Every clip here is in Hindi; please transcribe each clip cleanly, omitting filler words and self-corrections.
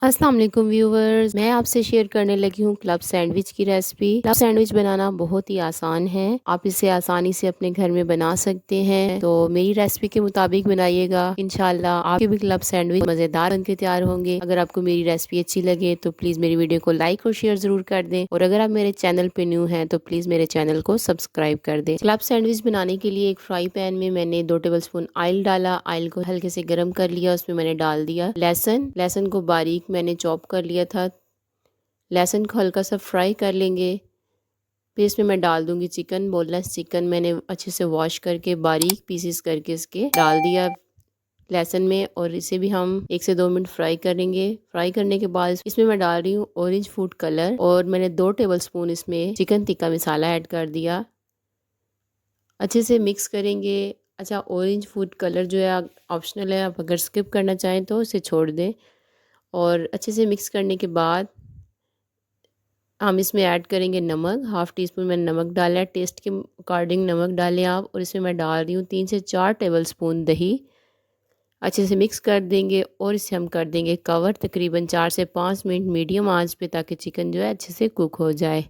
अस्सलाम वालेकुम व्यूवर्स, मैं आपसे शेयर करने लगी हूँ क्लब सैंडविच की रेसिपी। क्लब सैंडविच बनाना बहुत ही आसान है। आप इसे आसानी से अपने घर में बना सकते हैं। तो मेरी रेसिपी के मुताबिक बनाइएगा, इंशाल्लाह आपके भी क्लब सैंडविच मज़ेदार बनके तैयार होंगे। अगर आपको मेरी रेसिपी अच्छी लगे तो प्लीज़ मेरी वीडियो को लाइक और शेयर ज़रूर कर दें, और अगर आप मेरे चैनल पे न्यू हैं तो प्लीज़ मेरे चैनल को सब्सक्राइब कर दें। क्लब सैंडविच बनाने के लिए एक फ्राई पैन में मैंने 2 टेबल स्पून ऑयल डाला। ऑयल को हल्के से गर्म कर लिया, उसमें मैंने डाल दिया लहसुन। लहसुन को बारीक मैंने चॉप कर लिया था। लहसुन को हल्का सा फ्राई कर लेंगे। फिर इसमें मैं डाल दूंगी चिकन। बोनलेस चिकन मैंने अच्छे से वॉश करके बारीक पीसेस करके इसके डाल दिया लहसुन में, और इसे भी हम 1 से 2 मिनट फ्राई करेंगे। फ्राई करने के बाद इसमें मैं डाल रही हूँ ऑरेंज फूड कलर, और मैंने 2 टेबल स्पून इसमें चिकन टिक्का मसाला ऐड कर दिया। अच्छे से मिक्स करेंगे। अच्छा, ऑरेंज फूड कलर जो है ऑप्शनल है, आप अगर स्किप करना चाहें तो इसे छोड़ दें। और अच्छे से मिक्स करने के बाद हम इसमें ऐड करेंगे नमक। 1/2 टी स्पून मैंने नमक डाला है, टेस्ट के अकॉर्डिंग नमक डालें आप। और इसमें मैं डाल रही हूँ 3 से 4 टेबल स्पून दही। अच्छे से मिक्स कर देंगे और इसे हम कर देंगे कवर तकरीबन 4 से 5 मिनट मीडियम आंच पे, ताकि चिकन जो है अच्छे से कुक हो जाए।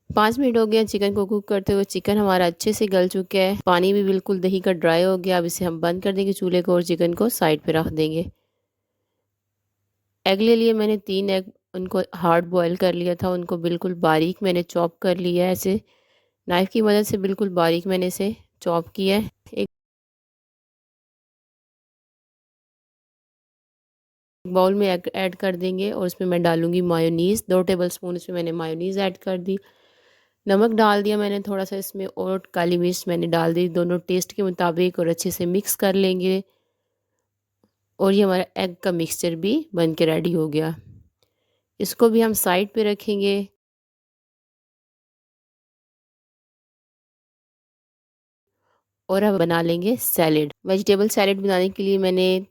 5 मिनट हो गया चिकन को कुक करते हुए। चिकन हमारा अच्छे से गल चुका है, पानी भी बिल्कुल दही का ड्राई हो गया। अब इसे हम बंद कर देंगे चूल्हे को और चिकन को साइड पे रख देंगे। एग ले लिए मैंने 3 एग, उनको हार्ड बॉयल कर लिया था। उनको बिल्कुल बारीक मैंने चॉप कर लिया है, ऐसे नाइफ़ की मदद से बिल्कुल बारीक मैंने इसे चॉप किया है। एक बाउल में एग ऐड कर देंगे और उसमें मैं डालूँगी मायोनीज़। 2 टेबल स्पून इसमें मैंने मायोनीज़ ऐड कर दी। नमक डाल दिया मैंने थोड़ा सा इसमें, और काली मिर्च मैंने डाल दी, दोनों टेस्ट के मुताबिक, और अच्छे से मिक्स कर लेंगे। और ये हमारा एग का मिक्सचर भी बन के रेडी हो गया। इसको भी हम साइड पे रखेंगे। और अब बना लेंगे सैलेड। वेजिटेबल सैलेड बनाने के लिए मैंने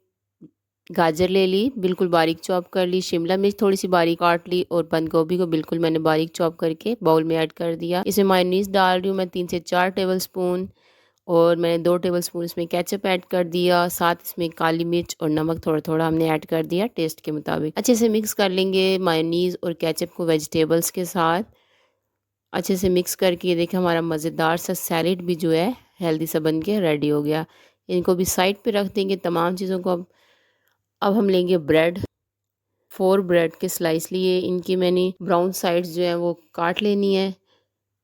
गाजर ले ली, बिल्कुल बारीक चॉप कर ली। शिमला मिर्च थोड़ी सी बारीक काट ली, और बंद गोभी को बिल्कुल मैंने बारीक चॉप करके बाउल में ऐड कर दिया। इसमें मायोनीज डाल रही हूँ मैं 3 से 4 टेबल स्पून, और मैंने 2 टेबल स्पून इसमें केचप ऐड कर दिया। साथ इसमें काली मिर्च और नमक थोड़ा थोड़ा हमने ऐड कर दिया टेस्ट के मुताबिक। अच्छे से मिक्स कर लेंगे मायोनीज और केचप को वेजिटेबल्स के साथ। अच्छे से मिक्स करके ये देखिए हमारा मज़ेदार सा सैलेड भी जो है हेल्दी सा बन के रेडी हो गया। इनको भी साइड पे रख देंगे तमाम चीज़ों को। अब हम लेंगे ब्रेड। 4 ब्रेड के स्लाइस लिए, इनकी मैंने ब्राउन साइड्स जो हैं वो काट लेनी है,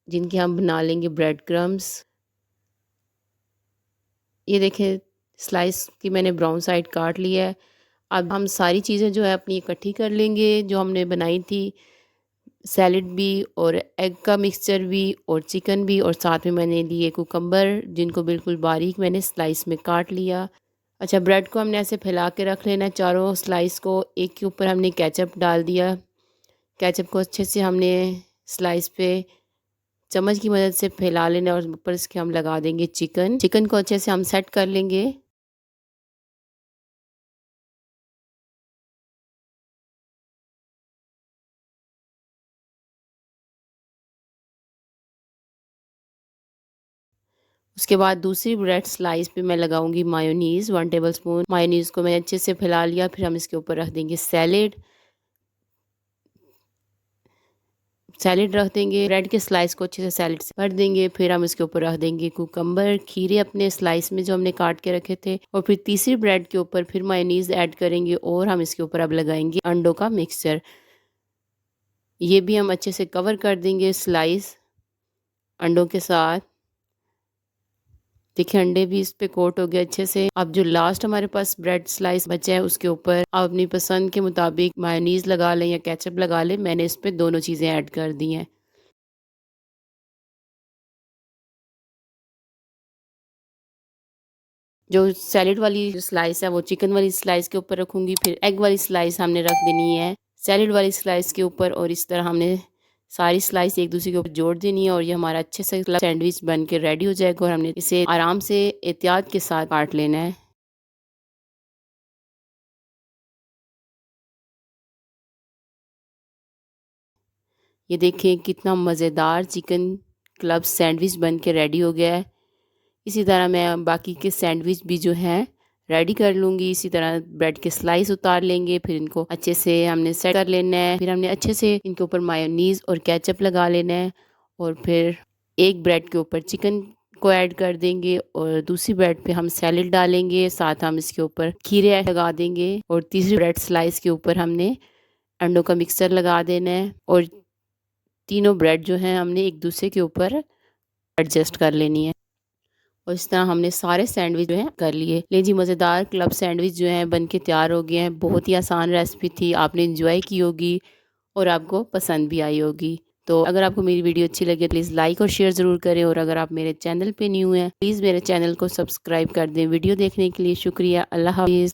जिनके हम बना लेंगे ब्रेड क्रम्स। ये देखें स्लाइस की मैंने ब्राउन साइड काट लिया है। अब हम सारी चीज़ें जो है अपनी इकट्ठी कर लेंगे जो हमने बनाई थी, सैलेड भी और एग का मिक्सचर भी और चिकन भी, और साथ में मैंने लिए कुकम्बर, जिनको बिल्कुल बारीक मैंने स्लाइस में काट लिया। अच्छा, ब्रेड को हमने ऐसे फैला के रख लेना है चारों स्लाइस को। एक के ऊपर हमने केचप डाल दिया। केचप को अच्छे से हमने स्लाइस पे चम्मच की मदद से फैला लेना, और ऊपर इसके हम लगा देंगे चिकन। चिकन को अच्छे से हम सेट कर लेंगे। उसके बाद दूसरी ब्रेड स्लाइस पे मैं लगाऊंगी मायोनीज़। 1 टेबल स्पून मायोनीज़ को मैंने अच्छे से फैला लिया। फिर हम इसके ऊपर रख देंगे सैलेड। सैलेड रख देंगे, ब्रेड के स्लाइस को अच्छे से सैलेड से भर देंगे। फिर हम इसके ऊपर रख देंगे कुकम्बर, खीरे अपने स्लाइस में जो हमने काट के रखे थे। और फिर तीसरी ब्रेड के ऊपर फिर मायोनीज़ ऐड करेंगे, और हम इसके ऊपर अब लगाएंगे अंडों का मिक्सचर। ये भी हम अच्छे से कवर कर देंगे स्लाइस अंडों के साथ। देखिए अंडे भी इस पे कोट हो गए अच्छे से। अब जो लास्ट हमारे पास ब्रेड स्लाइस बचा है उसके ऊपर आप अपनी पसंद के मुताबिक मायोनीज लगा लें या केचप लगा लें। मैंने इस पे दोनों चीज़ें ऐड कर दी हैं। जो सैलेड वाली स्लाइस है वो चिकन वाली स्लाइस के ऊपर रखूंगी, फिर एग वाली स्लाइस हमने रख देनी है सैलेड वाली स्लाइस के ऊपर, और इस तरह हमने सारी स्लाइस एक दूसरे के ऊपर जोड़ देनी है, और ये हमारा अच्छे से सैंडविच बन के रेडी हो जाएगा। और हमने इसे आराम से एहतियात के साथ काट लेना है। ये देखें कितना मज़ेदार चिकन क्लब सैंडविच बन के रेडी हो गया है। इसी तरह मैं बाकी के सैंडविच भी जो हैं रेडी कर लूँगी। इसी तरह ब्रेड के स्लाइस उतार लेंगे, फिर इनको अच्छे से हमने सेट कर लेना है। फिर हमने अच्छे से इनके ऊपर मायोनीज़ और केचप लगा लेना है और फिर एक ब्रेड के ऊपर चिकन को ऐड कर देंगे और दूसरी ब्रेड पे हम सैलेड डालेंगे, साथ हम इसके ऊपर खीरे लगा देंगे और तीसरी ब्रेड स्लाइस के ऊपर हमने अंडों का मिक्सचर लगा देना है और तीनों ब्रेड जो हैं हमने एक दूसरे के ऊपर एडजस्ट कर लेनी है। और इस तरह हमने सारे सैंडविच जो हैं कर लिए। ले जी, मज़ेदार क्लब सैंडविच जो हैं बन के तैयार हो गए हैं। बहुत ही आसान रेसिपी थी, आपने इंजॉय की होगी और आपको पसंद भी आई होगी। तो अगर आपको मेरी वीडियो अच्छी लगे प्लीज़ लाइक और शेयर ज़रूर करें और अगर आप मेरे चैनल पे न्यू हैं प्लीज़ मेरे चैनल को सब्सक्राइब कर दें। वीडियो देखने के लिए शुक्रिया। अल्लाह हाफ़िज़।